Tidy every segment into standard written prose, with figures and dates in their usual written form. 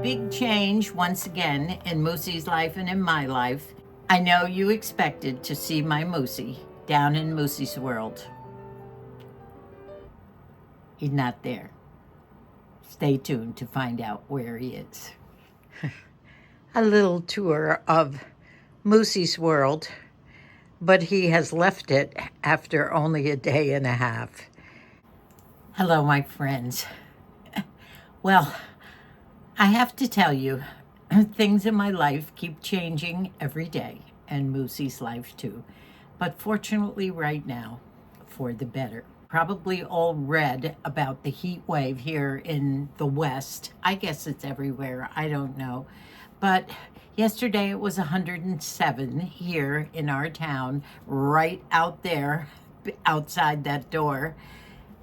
big change once again in Moosie's life and in my life. I know you expected to see my Moosie down in Moosie's world. He's not there. Stay tuned to find out where he is. A little tour of Moosie's world, but he has left it after only a day and a half. Hello, my friends. Well, I have to tell you, things in my life keep changing every day, and Moosie's life too. But fortunately right now, for the better. Probably all read about the heat wave here in the West. I guess it's everywhere, I don't know. But yesterday it was 107 here in our town, right out there, outside that door.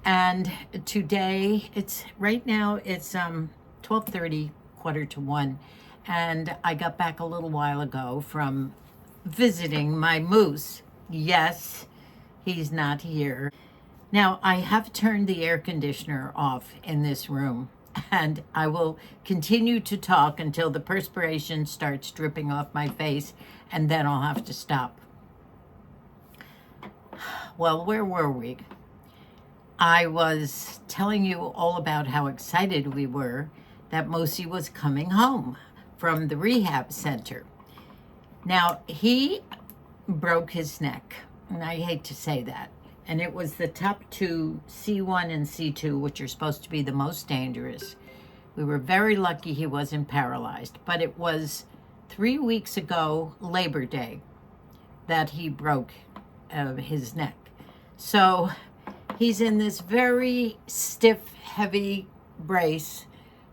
And today, right now it's 12:30, quarter to 1, and I got back a little while ago from visiting my moose. Yes, he's not here. Now, I have turned the air conditioner off in this room, and I will continue to talk until the perspiration starts dripping off my face, and then I'll have to stop. Well, where were we? I was telling you all about how excited we were that Moosie was coming home from the rehab center. Now, he broke his neck, and I hate to say that. And it was the top two, C1 and C2, which are supposed to be the most dangerous. We were very lucky he wasn't paralyzed, but it was 3 weeks ago, Labor Day, that he broke his neck. So he's in this very stiff, heavy brace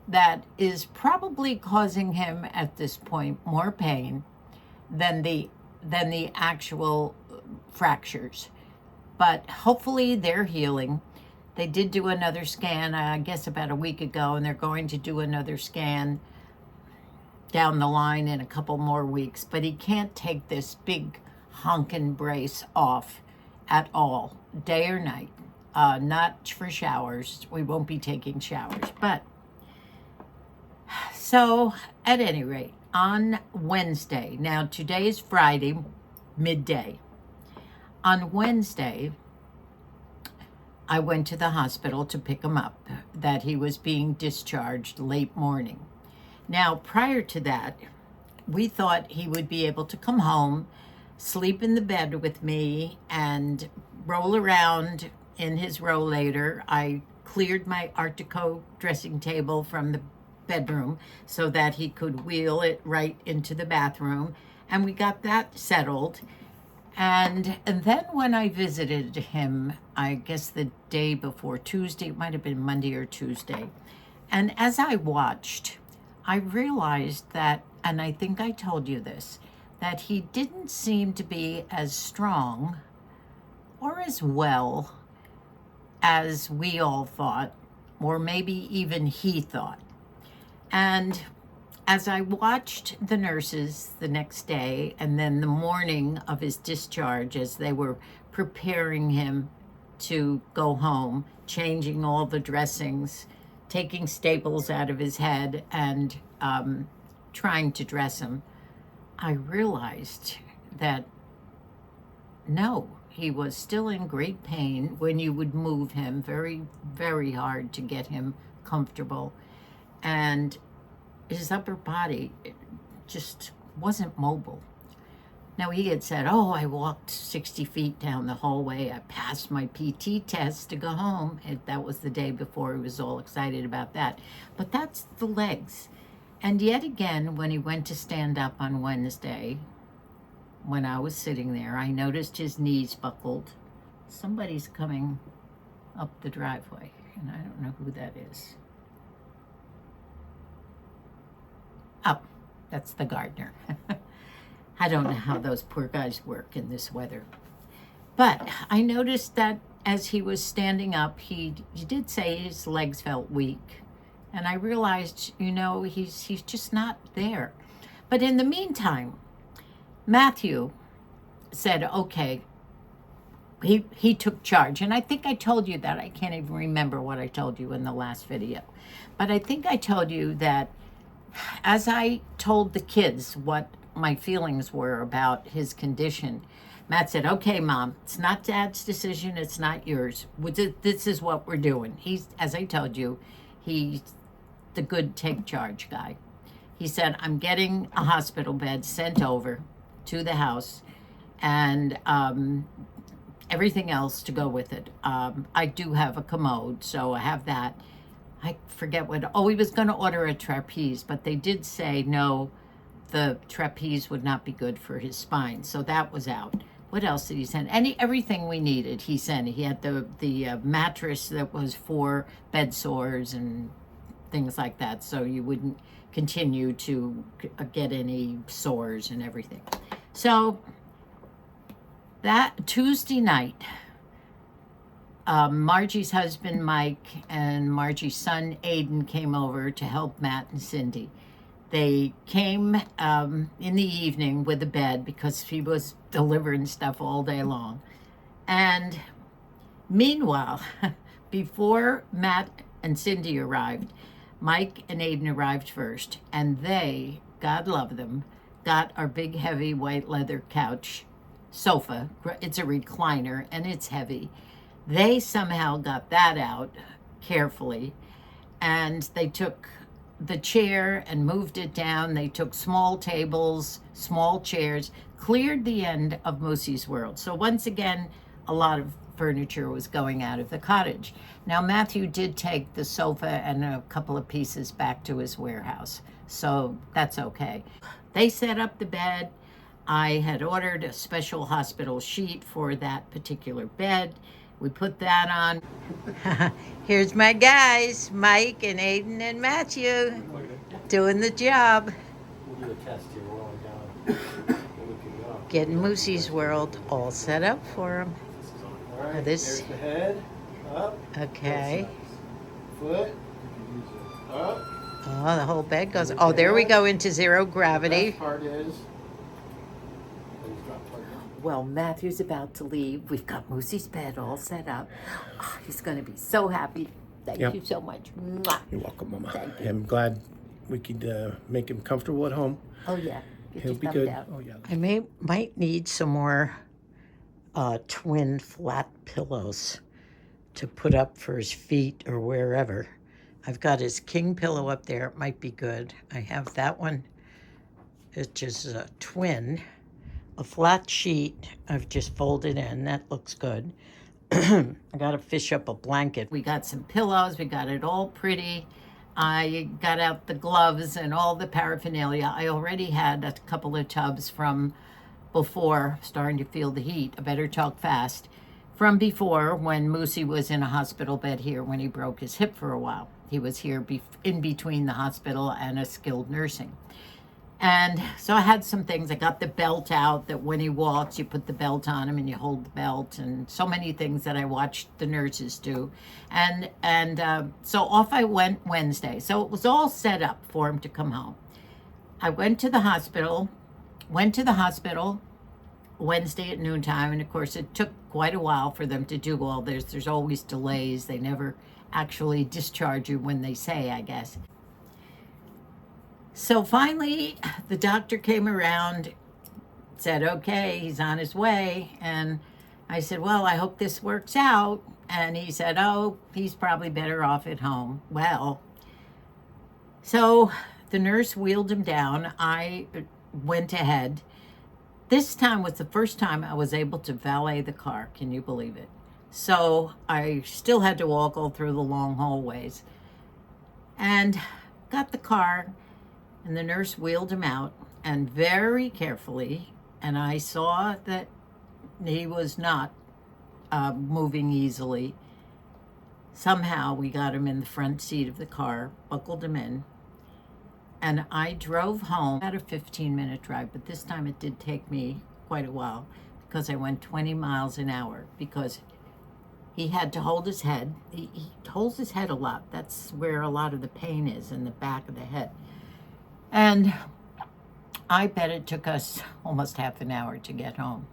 that is probably causing him at this point more pain than the actual fractures. But hopefully they're healing. They did do another scan, I guess about a week ago, and they're going to do another scan down the line in a couple more weeks. But he can't take this big honkin' brace off at all, day or night. Not for showers. We won't be taking showers. But, so, at any rate, on Wednesday, now today is Friday, midday. On Wednesday, I went to the hospital to pick him up, that he was being discharged late morning. Now, prior to that, we thought he would be able to come home, sleep in the bed with me, and roll around in his rollator. I cleared my Artico dressing table from the bedroom so that he could wheel it right into the bathroom, and we got that settled. And then when I visited him, I guess the day before Tuesday, it might have been Monday or Tuesday, and as I watched, I realized that, and I think I told you this, that he didn't seem to be as strong or as well as we all thought, or maybe even he thought. And as I watched the nurses the next day, and then the morning of his discharge, as they were preparing him to go home, changing all the dressings, taking staples out of his head, and trying to dress him, I realized that no, he was still in great pain when you would move him, very, very hard to get him comfortable. And his upper body just wasn't mobile. Now, he had said, oh, I walked 60 feet down the hallway. I passed my PT test to go home. That was the day before. He was all excited about that. But that's the legs. And yet again, when he went to stand up on Wednesday, when I was sitting there, I noticed his knees buckled. Somebody's coming up the driveway, and I don't know who that is. Oh, that's the gardener. I don't know how those poor guys work in this weather. But I noticed that as he was standing up, he did say his legs felt weak. And I realized, he's just not there. But in the meantime, Matthew said, okay, he took charge. And I think I told you that. I can't even remember what I told you in the last video. But I think I told you that as I told the kids what my feelings were about his condition, Matt said, "Okay, Mom, it's not Dad's decision. It's not yours. This is what we're doing." He's, as I told you, he's the good take charge guy. He said, "I'm getting a hospital bed sent over to the house, and everything else to go with it. I do have a commode, so I have that." I forget what. Oh, he was going to order a trapeze, but they did say no, the trapeze would not be good for his spine, so that was out. What else did he send? Everything we needed, he sent. He had the mattress that was for bed sores and things like that, so you wouldn't continue to get any sores and everything. So that Tuesday night, Margie's husband Mike and Margie's son Aiden came over to help Matt and Cindy. They came in the evening with a bed because he was delivering stuff all day long. And meanwhile, before Matt and Cindy arrived, Mike and Aiden arrived first, and they, God love them, got our big heavy white leather couch sofa. It's a recliner and it's heavy. They somehow got that out carefully, and they took the chair and moved it down. They took small tables, small chairs, cleared the end of Moosie's world. So once again, a lot of furniture was going out of the cottage. Now, Matthew did take the sofa and a couple of pieces back to his warehouse, so that's okay. They set up the bed. I had ordered a special hospital sheet for that particular bed. We put that on. Here's my guys, Mike and Aiden and Matthew, doing the job. We'll do a test here. We're only down. Getting Moosie's world all set up for him. All right, This, there's the head, up. okay. Foot, up. Oh, the whole bed goes, oh, there we go into zero The gravity. best part is, Well, Matthew's about to leave. We've got Moosie's bed all set up. Oh, he's going to be so happy. Thank Yep. you so much. Mwah. You're welcome, Mama. Thank you. I'm glad we could make him comfortable at home. Oh, yeah. Get He'll your be thumb good. down. Oh, yeah. I might need some more twin flat pillows to put up for his feet or wherever. I've got his king pillow up there. It might be good. I have that one, which is a twin. A flat sheet I've just folded in. That looks good. I got to fish up a blanket. We got some pillows. We got it all pretty. I got out the gloves and all the paraphernalia. I already had a couple of tubs from before, starting to feel the heat. I better talk fast. From before, when Moosie was in a hospital bed here when he broke his hip for a while. He was here in between the hospital and a skilled nursing. And so I had some things. I got the belt out that when he walks, you put the belt on him and you hold the belt, and so many things that I watched the nurses do. And so off I went Wednesday. So it was all set up for him to come home. I went to the hospital Wednesday at noontime, and of course it took quite a while for them to do all this. There's always delays. They never actually discharge you when they say, I guess. So finally, the doctor came around, said, okay, he's on his way. And I said, well, I hope this works out. And he said, oh, he's probably better off at home. Well, so the nurse wheeled him down. I went ahead. This time was the first time I was able to valet the car. Can you believe it? So I still had to walk all through the long hallways. And got the car. And the nurse wheeled him out, and very carefully, and I saw that he was not moving easily. Somehow we got him in the front seat of the car, buckled him in, and I drove home. About a 15-minute drive, but this time it did take me quite a while because I went 20 miles an hour because he had to hold his head. He holds his head a lot. That's where a lot of the pain is, in the back of the head. And I bet it took us almost half an hour to get home.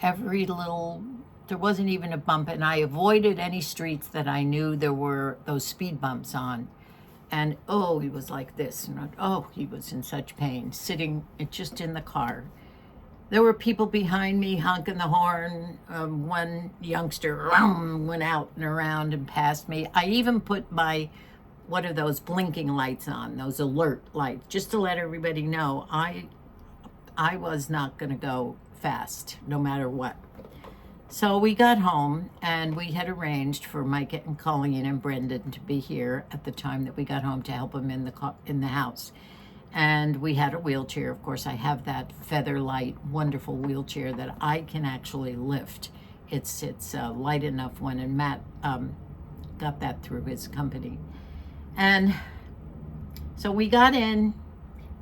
There wasn't even a bump, and I avoided any streets that I knew there were those speed bumps on. And oh, he was like this, and oh, he was in such pain, sitting just in the car. There were people behind me honking the horn. One youngster went out and around and passed me. I even put my, what are those blinking lights on, those alert lights, just to let everybody know I was not going to go fast, no matter what. So we got home, and we had arranged for Mike and Colleen and Brendan to be here at the time that we got home to help him in the house. And we had a wheelchair. Of course, I have that feather light, wonderful wheelchair that I can actually lift. It's light enough one, and Matt got that through his company. And so we got him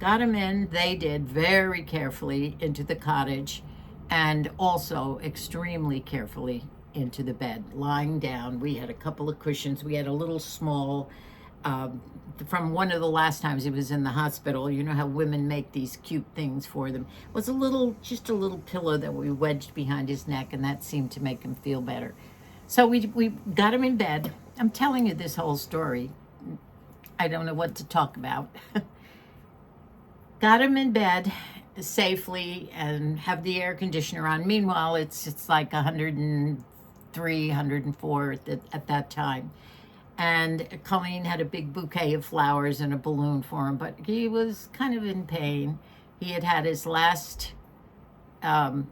in, they did, very carefully into the cottage, and also extremely carefully into the bed, lying down. We had a couple of cushions. We had a little small, from one of the last times he was in the hospital. You know how women make these cute things for them. It was just a little pillow that we wedged behind his neck, and that seemed to make him feel better. So we got him in bed. I'm telling you this whole story. I don't know what to talk about. Got him in bed safely and have the air conditioner on. Meanwhile, it's like 103, 104 at that time. And Colleen had a big bouquet of flowers and a balloon for him, but he was kind of in pain. He had his last pain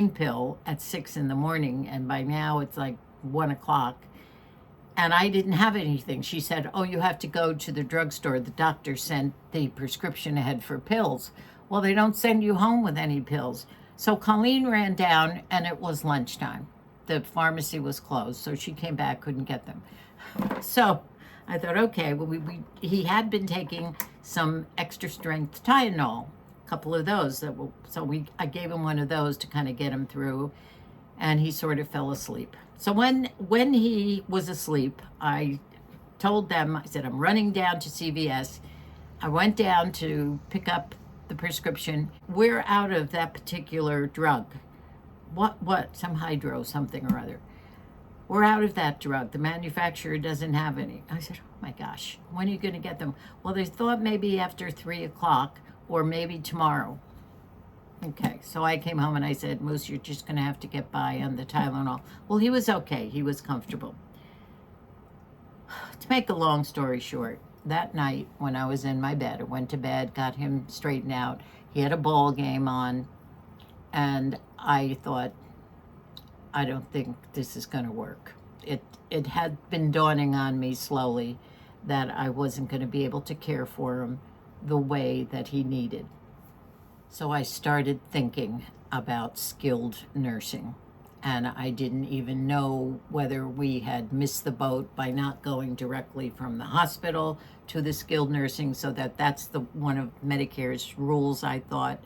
pill at 6 in the morning, and by now it's like 1 o'clock. And I didn't have anything. She said, oh, you have to go to the drugstore. The doctor sent the prescription ahead for pills. Well, they don't send you home with any pills. So Colleen ran down, and it was lunchtime. The pharmacy was closed, so she came back, couldn't get them. So I thought, okay, well, he had been taking some extra strength Tylenol, a couple of those. I gave him one of those to kind of get him through, and he sort of fell asleep. So when he was asleep, I told them, I said, I'm running down to CVS. I went down to pick up the prescription. We're out of that particular drug. What? Some hydro, something or other. We're out of that drug. The manufacturer doesn't have any. I said, oh my gosh, when are you going to get them? Well, they thought maybe after 3 o'clock or maybe tomorrow. Okay, so I came home and I said, Moose, you're just going to have to get by on the Tylenol. Well, he was okay. He was comfortable. To make a long story short, that night when I was in my bed, I went to bed, got him straightened out. He had a ball game on, and I thought, I don't think this is going to work. It had been dawning on me slowly that I wasn't going to be able to care for him the way that he needed. So I started thinking about skilled nursing, and I didn't even know whether we had missed the boat by not going directly from the hospital to the skilled nursing, so that's one of Medicare's rules. I thought,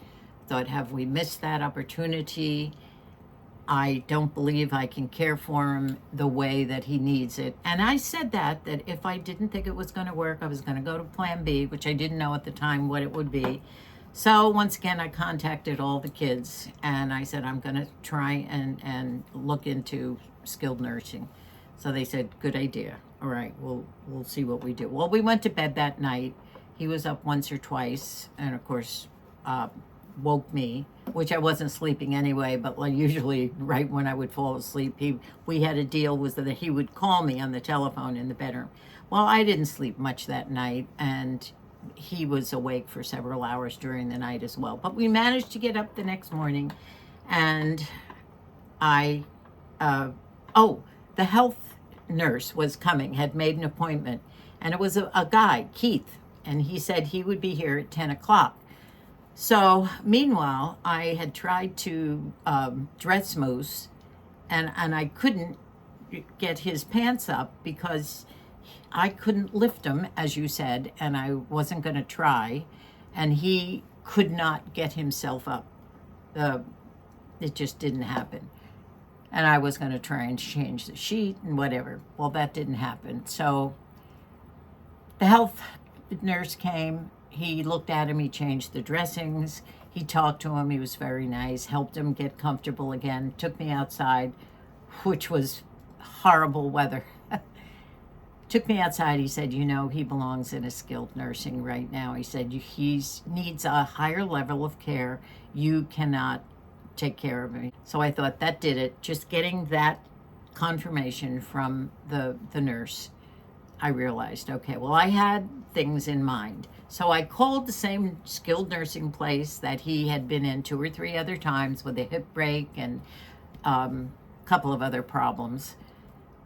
have we missed that opportunity? I don't believe I can care for him the way that he needs it. And I said that if I didn't think it was going to work, I was going to go to plan B, which I didn't know at the time what it would be. So once again, I contacted all the kids, and I said, I'm going to try and look into skilled nursing. So they said, good idea. All right, we'll see what we do. Well, we went to bed that night. He was up once or twice, and of course, woke me, which I wasn't sleeping anyway, but like usually right when I would fall asleep, we had a deal was that he would call me on the telephone in the bedroom. Well, I didn't sleep much that night, and he was awake for several hours during the night as well. But we managed to get up the next morning, and the health nurse was coming, had made an appointment, and it was a guy, Keith, and he said he would be here at 10 o'clock. So meanwhile, I had tried to dress Moose, and I couldn't get his pants up because I couldn't lift him, as you said, and I wasn't going to try, and he could not get himself up. It just didn't happen. And I was going to try and change the sheet and whatever. Well, that didn't happen. So the health nurse came. He looked at him. He changed the dressings. He talked to him. He was very nice, helped him get comfortable again, took me outside, which was horrible weather. took me outside. He said, you know, he belongs in a skilled nursing right now. He said, he needs a higher level of care. You cannot take care of him. So I thought that did it. Just getting that confirmation from the nurse, I realized, okay, well, I had things in mind. So I called the same skilled nursing place that he had been in 2 or 3 other times with a hip break and a couple of other problems.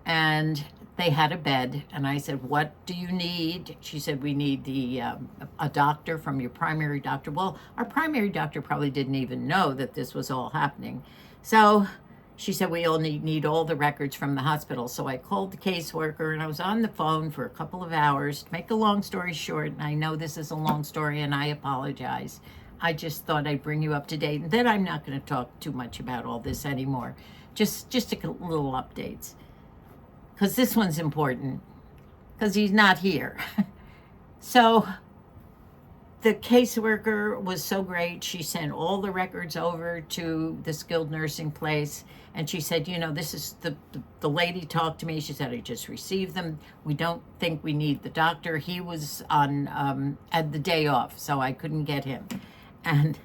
And they had a bed, and I said, what do you need? She said, we need a doctor from your primary doctor. Well, our primary doctor probably didn't even know that this was all happening. So she said, we all need all the records from the hospital. So I called the caseworker, and I was on the phone for a couple of hours. To make a long story short, and I know this is a long story, and I apologize. I just thought I'd bring you up to date, and then I'm not going to talk too much about all this anymore. Just a little updates. Because this one's important, because he's not here. So the caseworker was so great. She sent all the records over to the skilled nursing place, and she said, you know, this is the lady talked to me. She said, I just received them. We don't think we need the doctor. He was on at the day off, so I couldn't get him. And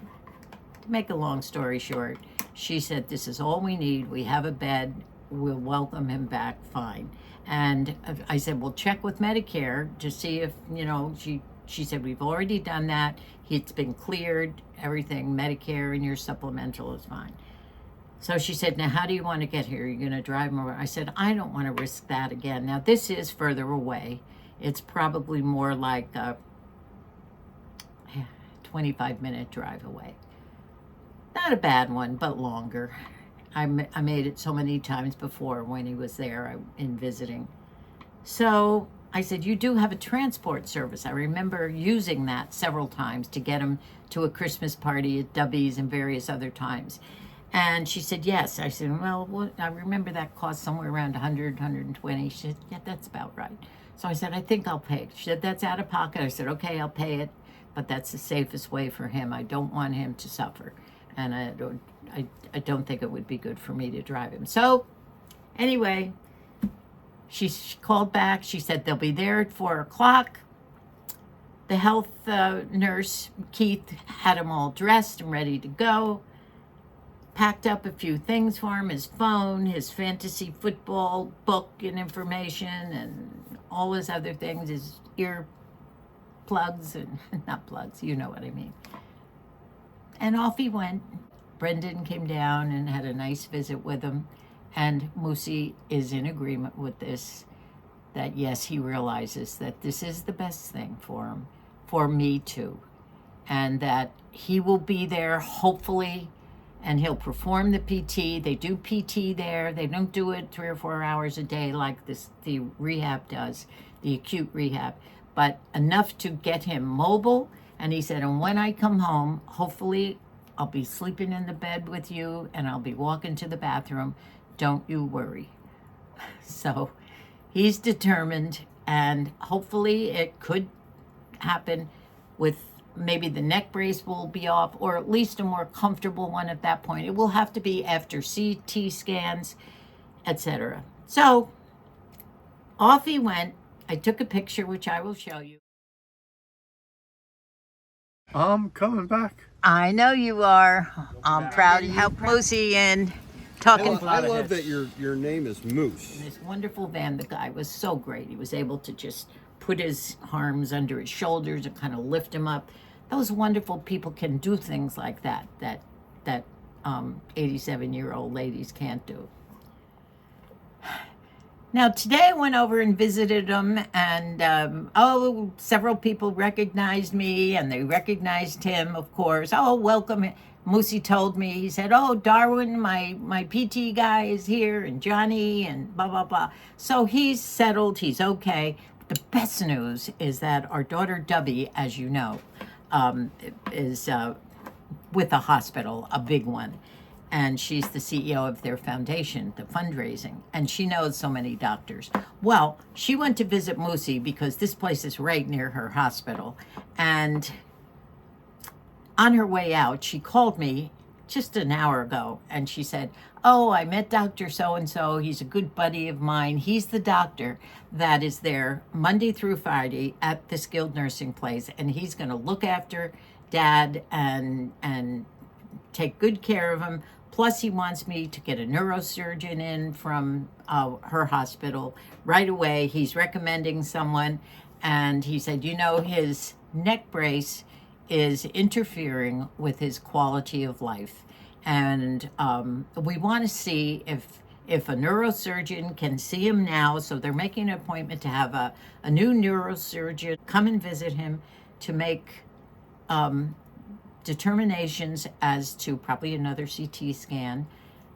to make a long story short, she said, this is all we need. We have a bed. We'll welcome him back fine. And I said, well, check with Medicare to see if, you know, she said, we've already done that. It's been cleared, everything, Medicare and your supplemental is fine. So she said, now how do you want to get here? You're going to drive him over? I said, I don't want to risk that again. Now, this is further away. It's probably more like a 25-minute drive away. Not a bad one, but longer. I made it so many times before when he was there in visiting. So I said, you do have a transport service. I remember using that several times to get him to a Christmas party at Dubby's and various other times. And she said, yes. I said, well, I remember that cost somewhere around 100, 120. She said, yeah, that's about right. So I said, I think I'll pay. She said, that's out of pocket. I said, okay, I'll pay it, but that's the safest way for him. I don't want him to suffer. And I don't think it would be good for me to drive him. So anyway, she called back. She said they'll be there at 4 o'clock. The health nurse, Keith, had him all dressed and ready to go. Packed up a few things for him, his phone, his fantasy football book and information, and all his other things, his ear plugs and not plugs, you know what I mean. And off he went. Brendan came down and had a nice visit with him. And Moosie is in agreement with this, that yes, he realizes that this is the best thing for him, for me too. And that he will be there, hopefully, and he'll perform the PT. They do PT there. They don't do it 3 or 4 hours a day like the rehab does, the acute rehab, but enough to get him mobile. And he said, and when I come home, hopefully I'll be sleeping in the bed with you and I'll be walking to the bathroom. Don't you worry. So he's determined, and hopefully it could happen with maybe the neck brace will be off, or at least a more comfortable one at that point. It will have to be after CT scans, etc. So off he went. I took a picture, which I will show you. I'm coming back. I know you are. I'm proud to help Moosie in talking. I love that your name is Moose. In this wonderful van, the guy was so great. He was able to just put his arms under his shoulders and kind of lift him up. Those wonderful people can do things like that 87-year-old ladies can't do. Now, today I went over and visited him, and several people recognized me, and they recognized him, of course. Oh, welcome. Moosie told me, he said, oh, Darwin, my PT guy is here, and Johnny, and blah, blah, blah. So he's settled. He's okay. The best news is that our daughter, Dubby, as you know, is with a hospital, a big one. And she's the CEO of their foundation, the fundraising, and she knows so many doctors. Well, she went to visit Moosie because this place is right near her hospital. And on her way out, she called me just an hour ago, and she said, "Oh, I met Dr. So-and-so. He's a good buddy of mine. He's the doctor that is there Monday through Friday at the skilled nursing place, and he's going to look after Dad and take good care of him. Plus, he wants me to get a neurosurgeon in from her hospital right away. He's recommending someone, and he said, you know, his neck brace is interfering with his quality of life, and we want to see if a neurosurgeon can see him now. So they're making an appointment to have a new neurosurgeon come and visit him to make determinations as to probably another CT scan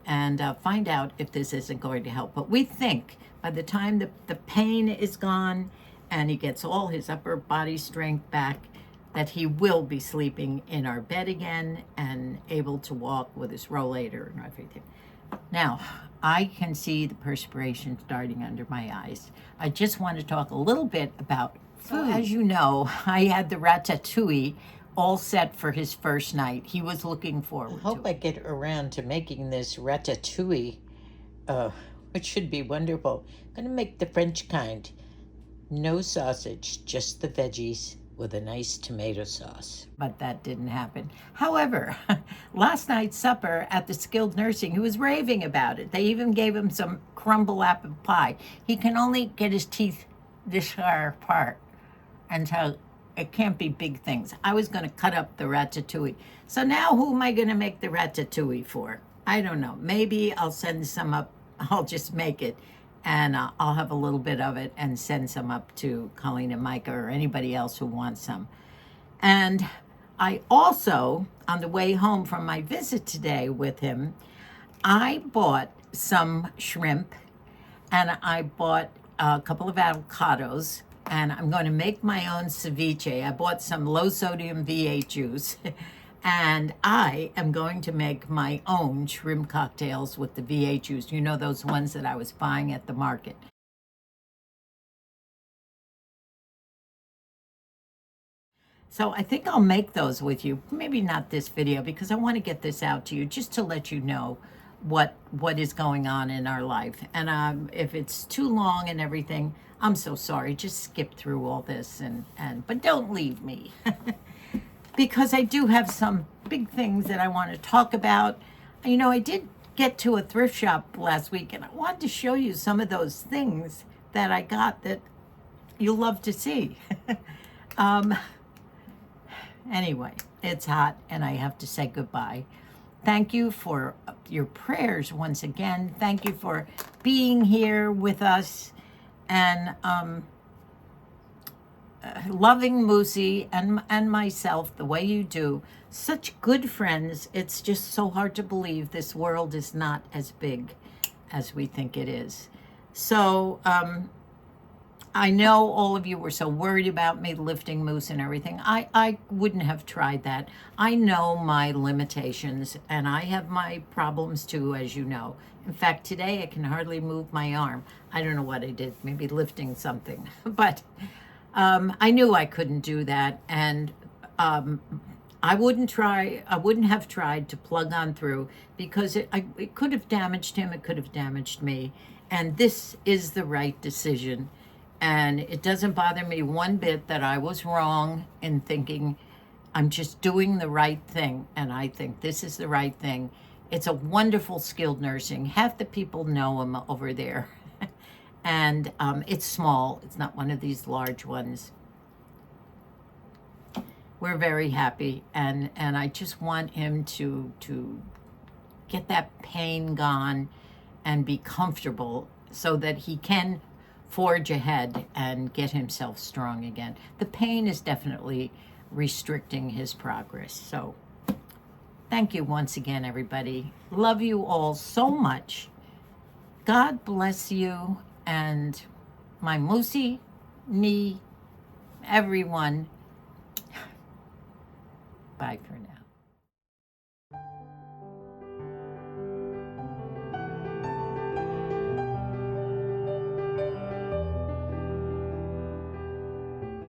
and find out if this isn't going to help. But we think by the time the pain is gone and he gets all his upper body strength back, that he will be sleeping in our bed again and able to walk with his rollator and everything. Now, I can see the perspiration starting under my eyes. I just want to talk a little bit about food. So, as you know, I had the ratatouille all set for his first night. He was looking forward to it. I hope I get around to making this ratatouille, which should be wonderful. I'm going to make the French kind. No sausage, just the veggies with a nice tomato sauce. But that didn't happen. However, last night's supper at the skilled nursing, he was raving about it. They even gave him some crumble apple pie. He can only get his teeth this far apart, and so it can't be big things. I was going to cut up the ratatouille. So now who am I going to make the ratatouille for? I don't know. Maybe I'll send some up. I'll just make it, and I'll have a little bit of it and send some up to Colleen and Micah or anybody else who wants some. And I also, on the way home from my visit today with him, I bought some shrimp and I bought a couple of avocados, and I'm going to make my own ceviche. I bought some low sodium V8 juice and I am going to make my own shrimp cocktails with the V8 juice. You know, those ones that I was buying at the market. So I think I'll make those with you. Maybe not this video, because I want to get this out to you just to let you know what is going on in our life. And if it's too long and everything, I'm so sorry. Just skip through all this but don't leave me. Because I do have some big things that I want to talk about. You know, I did get to a thrift shop last week, and I wanted to show you some of those things that I got that you'll love to see. Anyway, it's hot, and I have to say goodbye. Thank you for your prayers once again. Thank you for being here with us and loving Moosie and myself the way you do. Such good friends. It's just so hard to believe this world is not as big as we think it is. So I know all of you were so worried about me lifting Moose and everything. I wouldn't have tried that. I know my limitations, and I have my problems too, as you know. In fact, today I can hardly move my arm. I don't know what I did, maybe lifting something. But I knew I couldn't do that, and I wouldn't have tried to plug on through, because it could have damaged him, it could have damaged me, and this is the right decision. And it doesn't bother me one bit that I was wrong in thinking I'm just doing the right thing, and I think this is the right thing. It's a wonderful skilled nursing. Half the people know him over there. And it's small. It's not one of these large ones. We're very happy, and I just want him to get that pain gone and be comfortable so that he can forge ahead and get himself strong again. The pain is definitely restricting his progress. So thank you once again, everybody. Love you all so much. God bless you, and my Moosie, me, everyone. Bye for now.